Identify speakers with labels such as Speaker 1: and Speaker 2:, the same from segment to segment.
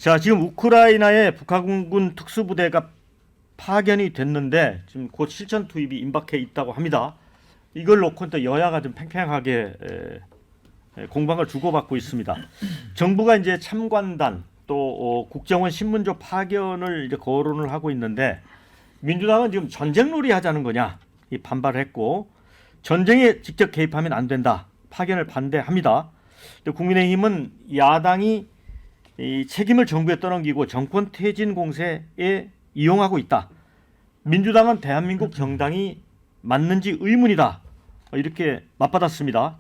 Speaker 1: 자, 지금 우크라이나에 북한군 특수부대가 파견이 됐는데 지금 곧 실전 투입이 임박해 있다고 합니다. 이걸 놓고 또 여야가 좀 팽팽하게 공방을 주고받고 있습니다. 정부가 이제 참관단 또 국정원 신문조 파견을 이제 거론을 하고 있는데 민주당은 지금 전쟁놀이 하자는 거냐 이 반발을 했고 전쟁에 직접 개입하면 안 된다 파견을 반대합니다. 국민의힘은 야당이 이 책임을 정부에 떠넘기고 정권 퇴진 공세에 이용하고 있다. 민주당은 대한민국 정당이 맞는지 의문이다. 이렇게 맞받았습니다.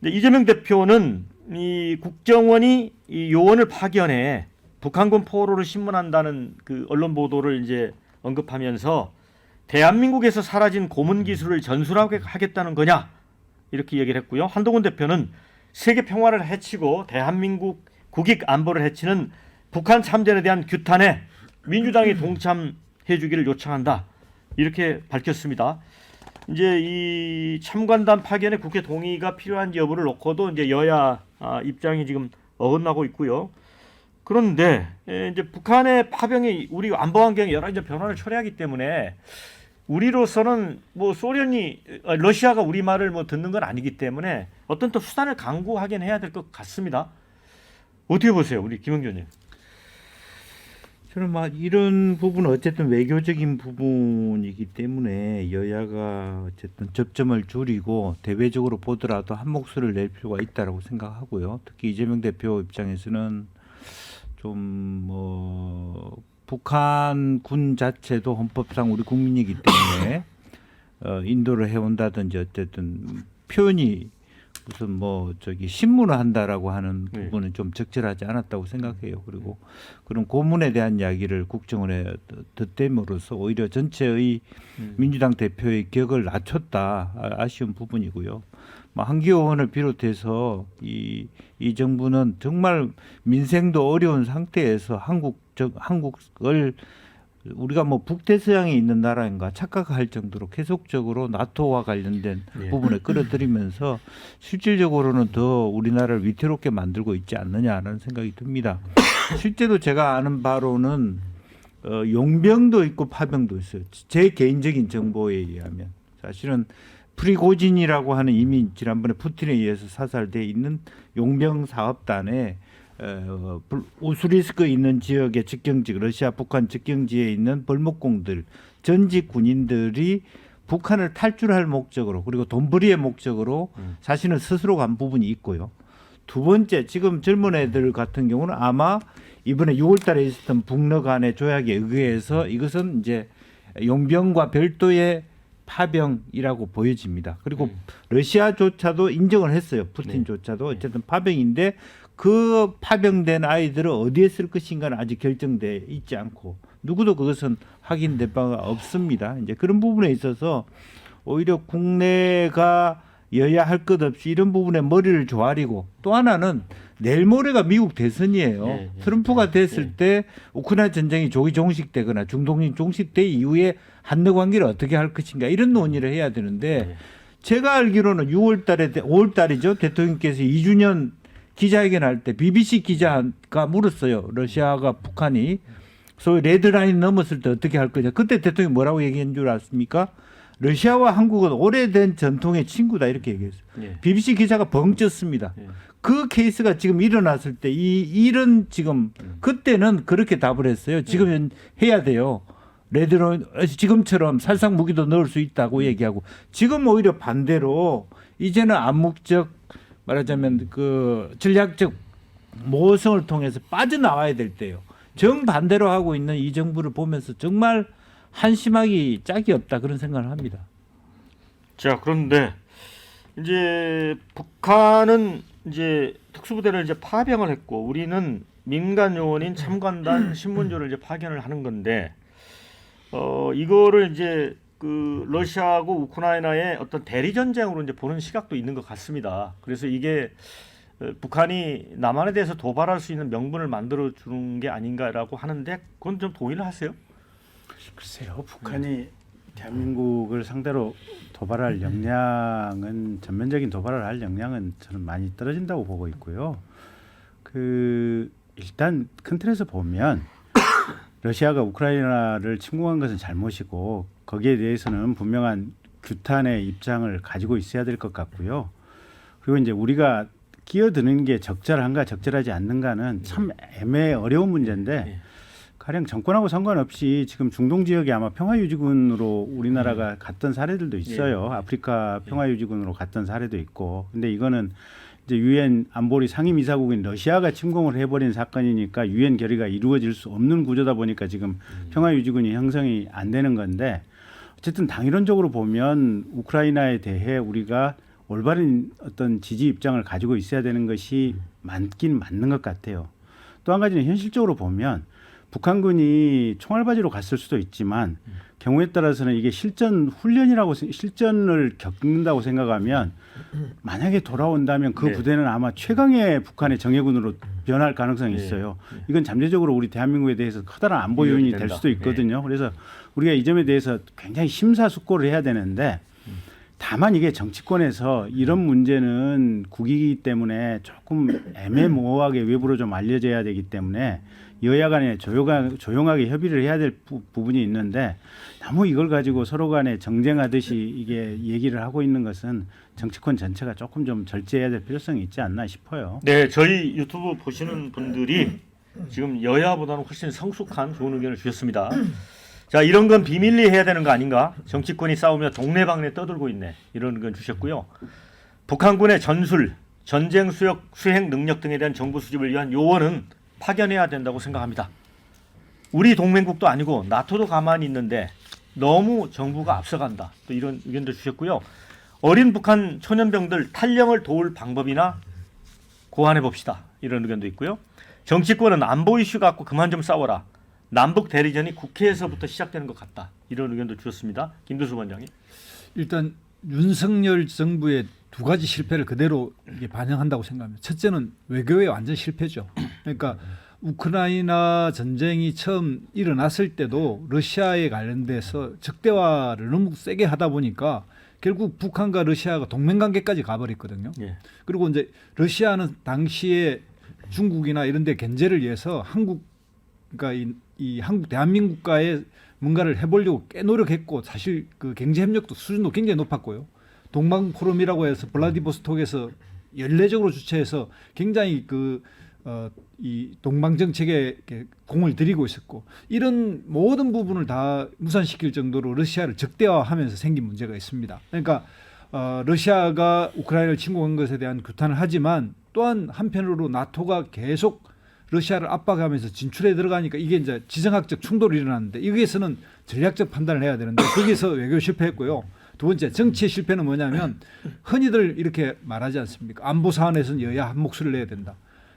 Speaker 1: 이재명 대표는 이 국정원이 이 요원을 파견해 북한군 포로를 신문한다는 그 언론 보도를 이제 언급하면서 대한민국에서 사라진 고문 기술을 전수하겠다는 거냐 이렇게 얘기를 했고요. 한동훈 대표는 세계 평화를 해치고 대한민국 국익 안보를 해치는 북한 참전에 대한 규탄에 민주당이 동참해 주기를 요청한다. 이렇게 밝혔습니다. 이제 이 참관단 파견에 국회 동의가 필요한 여부를 놓고도 이제 여야 입장이 지금 어긋나고 있고요. 그런데 이제 북한의 파병이 우리 안보 환경에 여러 가지 변화를 초래하기 때문에 우리로서는 뭐 러시아가 우리 말을 뭐 듣는 건 아니기 때문에 어떤 또 수단을 강구하긴 해야 될 것 같습니다. 어떻게 보세요, 우리 김영준님?
Speaker 2: 저는 이런 부분은 어쨌든 외교적인 부분이기 때문에 여야가 어쨌든 접점을 줄이고 대외적으로 보더라도 한 목소리를 낼 필요가 있다라고 생각하고요. 특히 이재명 대표 입장에서는 좀 북한 군 자체도 헌법상 우리 국민이기 때문에 인도를 해온다든지 어쨌든 표현이 무슨 신문을 한다라고 하는 부분은 좀 적절하지 않았다고 생각해요. 그리고 그런 고문에 대한 이야기를 국정원에 덧댐으로써 오히려 전체의 민주당 대표의 격을 낮췄다 아쉬운 부분이고요. 한기호 의원을 비롯해서 이 정부는 정말 민생도 어려운 상태에서 한국을 우리가 북대서양에 있는 나라인가 착각할 정도로 계속적으로 나토와 관련된 부분에 끌어들이면서 실질적으로는 더 우리나라를 위태롭게 만들고 있지 않느냐라는 생각이 듭니다. 실제로 제가 아는 바로는 용병도 있고 파병도 있어요. 제 개인적인 정보에 의하면 사실은 프리고진이라고 하는 이미 지난번에 푸틴에 의해서 사살돼 있는 용병 사업단에 우스리스크 있는 지역의 직경지 러시아 북한 직경지에 있는 벌목공들 전직 군인들이 북한을 탈출할 목적으로 그리고 돈벌이의 목적으로 자신을 스스로 간 부분이 있고요. 두 번째 지금 젊은 애들 같은 경우는 아마 이번에 6월달에 있었던 북러 간의 조약에 의해서 이것은 이제 용병과 별도의 파병이라고 보여집니다. 그리고 러시아조차도 인정을 했어요. 푸틴조차도 어쨌든 파병인데 그 파병된 아이들을 어디에 쓸 것인가는 아직 결정돼 있지 않고 누구도 그것은 확인된 바가 없습니다. 이제 그런 부분에 있어서 오히려 국내가 여야 할 것 없이 이런 부분에 머리를 조아리고 또 하나는 내일 모레가 미국 대선이에요. 트럼프가 됐을 때 우크라이나 전쟁이 조기 종식되거나 중동이 종식돼 이후에 한미 관계를 어떻게 할 것인가 이런 논의를 해야 되는데 제가 알기로는 5월달이죠. 대통령께서 2주년 기자회견할 때 BBC 기자가 물었어요. 러시아가 북한이 소위 레드라인 넘었을 때 어떻게 할 거냐. 그때 대통령이 뭐라고 얘기한 줄 아십니까? 러시아와 한국은 오래된 전통의 친구다 이렇게 얘기했어요. BBC 기자가 벙쪘습니다. 그 케이스가 지금 일어났을 때 이 일은 지금 그때는 그렇게 답을 했어요. 지금은 해야 돼요. 레드라인 지금처럼 살상 무기도 넣을 수 있다고 얘기하고 지금 오히려 반대로 이제는 암묵적 말하자면 그 전략적 모성을 통해서 빠져나와야 될 때요. 정반대로 하고 있는 이 정부를 보면서 정말 한심하기 짝이 없다 그런 생각을 합니다.
Speaker 1: 자, 그런데 이제 북한은 이제 특수부대를 이제 파병을 했고 우리는 민간 요원인 참관단 신문조를 이제 파견을 하는 건데 이거를 이제 그 러시아하고 우크라이나의 어떤 대리 전쟁으로 이제 보는 시각도 있는 것 같습니다. 그래서 이게 북한이 남한에 대해서 도발할 수 있는 명분을 만들어 주는 게 아닌가라고 하는데 그건 좀 동의를 하세요?
Speaker 3: 글쎄요, 북한이 대한민국을 상대로 도발할 역량은 전면적인 도발을 할 역량은 저는 많이 떨어진다고 보고 있고요. 일단 큰 틀에서 보면 러시아가 우크라이나를 침공한 것은 잘못이고 거기에 대해서는 분명한 규탄의 입장을 가지고 있어야 될 것 같고요. 그리고 이제 우리가 끼어드는 게 적절한가 적절하지 않는가는 참 어려운 문제인데 가령 정권하고 상관없이 지금 중동 지역에 아마 평화유지군으로 우리나라가 갔던 사례들도 있어요. 아프리카 평화유지군으로 갔던 사례도 있고. 근데 이거는 이제 유엔 안보리 상임이사국인 러시아가 침공을 해버린 사건이니까 유엔 결의가 이루어질 수 없는 구조다 보니까 지금 평화유지군이 형성이 안 되는 건데 어쨌든 당이론적으로 보면 우크라이나에 대해 우리가 올바른 어떤 지지 입장을 가지고 있어야 되는 것이 맞긴 맞는 것 같아요. 또 한 가지는 현실적으로 보면 북한군이 총알바지로 갔을 수도 있지만 경우에 따라서는 이게 실전을 겪는다고 생각하면 만약에 돌아온다면 그 부대는 아마 최강의 북한의 정예군으로 변할 가능성이 있어요. 이건 잠재적으로 우리 대한민국에 대해서 커다란 안보 요인이 될 수도 있거든요. 그래서 우리가 이 점에 대해서 굉장히 심사숙고를 해야 되는데 다만 이게 정치권에서 이런 문제는 국익이기 때문에 조금 애매모호하게 외부로 좀 알려져야 되기 때문에 여야 간에 조용하게 협의를 해야 될 부분이 있는데 너무 이걸 가지고 서로 간에 정쟁하듯이 이게 얘기를 하고 있는 것은 정치권 전체가 조금 좀 절제해야 될 필요성이 있지 않나 싶어요.
Speaker 1: 네, 저희 유튜브 보시는 분들이 지금 여야보다는 훨씬 성숙한 좋은 의견을 주셨습니다. 자, 이런 건 비밀리 해야 되는 거 아닌가? 정치권이 싸우며 동네방네 떠들고 있네. 이런 의견 주셨고요. 북한군의 전술, 전쟁 수행 능력 등에 대한 정보 수집을 위한 요원은 파견해야 된다고 생각합니다. 우리 동맹국도 아니고 나토도 가만히 있는데 너무 정부가 앞서간다. 또 이런 의견도 주셨고요. 어린 북한 초년병들 탈영을 도울 방법이나 고안해 봅시다. 이런 의견도 있고요. 정치권은 안보 이슈 갖고 그만 좀 싸워라. 남북 대리전이 국회에서부터 시작되는 것 같다. 이런 의견도 주셨습니다. 김두수 원장님.
Speaker 4: 일단 윤석열 정부의 두 가지 실패를 그대로 이게 반영한다고 생각합니다. 첫째는 외교의 완전 실패죠. 그러니까 우크라이나 전쟁이 처음 일어났을 때도 러시아에 관련돼서 적대화를 너무 세게 하다 보니까 결국 북한과 러시아가 동맹관계까지 가버렸거든요.
Speaker 1: 예.
Speaker 4: 그리고 이제 러시아는 당시에 중국이나 이런 데 견제를 위해서 그러니까 이 한국 대한민국과의 뭔가를 해보려고 꽤 노력했고 사실 그 경제협력도 수준도 굉장히 높았고요. 동방 포럼이라고 해서 블라디보스톡에서 연례적으로 주최해서 굉장히 이 동방 정책에 공을 들이고 있었고 이런 모든 부분을 다 무산시킬 정도로 러시아를 적대화하면서 생긴 문제가 있습니다. 그러니까 러시아가 우크라이나를 침공한 것에 대한 규탄을 하지만 또한 한편으로 나토가 계속 러시아를 압박하면서 진출해 들어가니까 이게 이제 지정학적 충돌이 일어났는데 여기에서는 전략적 판단을 해야 되는데 거기서 외교 실패했고요. 두 번째 정치의 실패는 뭐냐면 흔히들 이렇게 말하지 않습니까? 안보 사안에서는 여야 한 목소리를 내야 된다.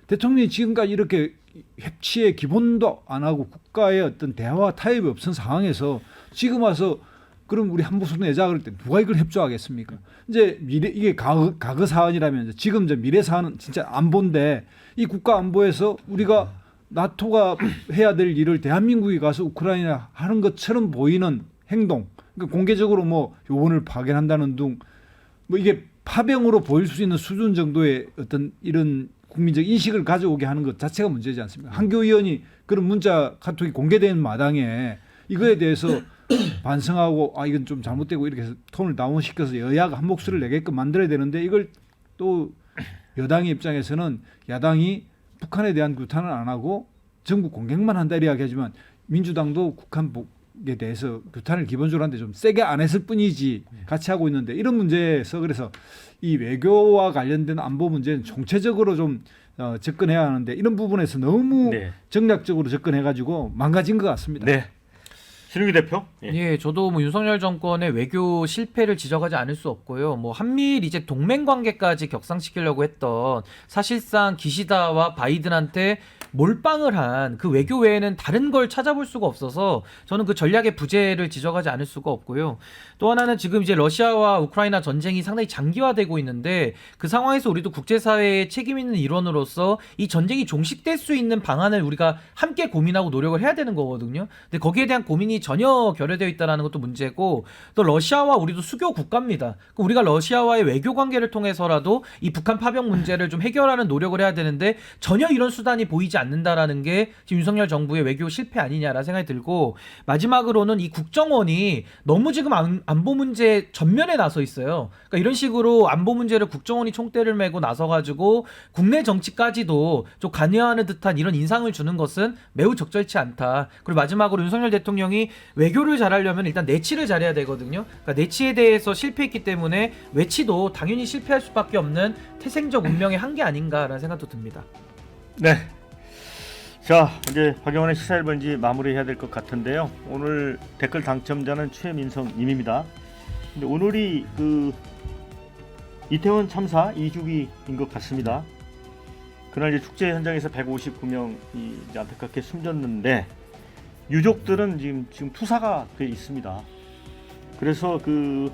Speaker 4: 대통령이 지금까지 이렇게 협치의 기본도 안 하고 국가의 어떤 대화와 타협이 없은 상황에서 지금 와서 그럼 우리 한 목소리 내자 그럴 때 누가 이걸 협조하겠습니까? 이제 이게 과거 사안이라면 지금 이제 미래 사안은 진짜 안보인데 이 국가 안보에서 우리가 나토가 해야 될 일을 대한민국이 가서 우크라이나 하는 것처럼 보이는 행동, 그러니까 공개적으로 뭐 요원을 파견한다는 등 뭐 이게 파병으로 보일 수 있는 수준 정도의 어떤 이런 국민적 인식을 가져오게 하는 것 자체가 문제지 않습니까? 한교 의원이 그런 문자 카톡이 공개된 마당에 이거에 대해서 반성하고 이건 좀 잘못되고 이렇게 해서 톤을 다운시켜서 여야가 한 목소리를 내게끔 만들어야 되는데 이걸 또 여당의 입장에서는 야당이 북한에 대한 규탄을 안 하고 전국 공격만 한다 이렇게 하지만 민주당도 북한에 대해서 규탄을 기본적으로 하는데 좀 세게 안 했을 뿐이지 같이 하고 있는데 이런 문제에서 그래서 이 외교와 관련된 안보 문제는 총체적으로 좀 접근해야 하는데 이런 부분에서 너무 정략적으로 접근해가지고 망가진 것 같습니다.
Speaker 1: 네. 신우기 대표.
Speaker 5: 예, 저도 뭐 윤석열 정권의 외교 실패를 지적하지 않을 수 없고요. 뭐 한미일 이제 동맹 관계까지 격상시키려고 했던 사실상 기시다와 바이든한테 몰빵을 한 그 외교 외에는 다른 걸 찾아볼 수가 없어서 저는 그 전략의 부재를 지적하지 않을 수가 없고요. 또 하나는 지금 이제 러시아와 우크라이나 전쟁이 상당히 장기화되고 있는데 그 상황에서 우리도 국제사회의 책임 있는 일원으로서 이 전쟁이 종식될 수 있는 방안을 우리가 함께 고민하고 노력을 해야 되는 거거든요. 근데 거기에 대한 고민이 전혀 결여되어 있다는 것도 문제고 또 러시아와 우리도 수교 국가입니다. 우리가 러시아와의 외교 관계를 통해서라도 이 북한 파병 문제를 좀 해결하는 노력을 해야 되는데 전혀 이런 수단이 보이지 있지 않는다라는 게 지금 윤석열 정부의 외교 실패 아니냐라는 생각이 들고, 마지막으로는 이 국정원이 너무 지금 안보 문제 전면에 나서 있어요. 그러니까 이런 식으로 안보 문제를 국정원이 총대를 메고 나서가지고 국내 정치까지도 좀 관여하는 듯한 이런 인상을 주는 것은 매우 적절치 않다. 그리고 마지막으로 윤석열 대통령이 외교를 잘하려면 일단 내치를 잘해야 되거든요. 그러니까 내치에 대해서 실패했기 때문에 외치도 당연히 실패할 수밖에 없는 태생적 운명의 한계 아닌가라는 생각도 듭니다.
Speaker 1: 네. 자, 이제 박영원의 시사 1번지 마무리해야 될 것 같은데요. 오늘 댓글 당첨자는 최민성님입니다. 근데 오늘이 그 이태원 참사 2주기인 것 같습니다. 그날 이제 축제 현장에서 159명이 이제 안타깝게 숨졌는데 유족들은 지금 투사가 돼 있습니다. 그래서 그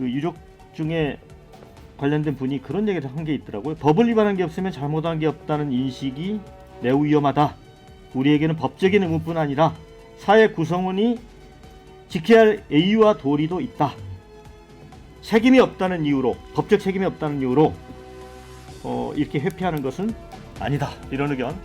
Speaker 1: 유족 중에 관련된 분이 그런 얘기를 한 게 있더라고요. 법을 위반한 게 없으면 잘못한 게 없다는 인식이 매우 위험하다. 우리에게는 법적인 의무뿐 아니라 사회 구성원이 지켜야 할 예의와 도리도 있다. 책임이 없다는 이유로, 법적 책임이 없다는 이유로 이렇게 회피하는 것은 아니다. 이런 의견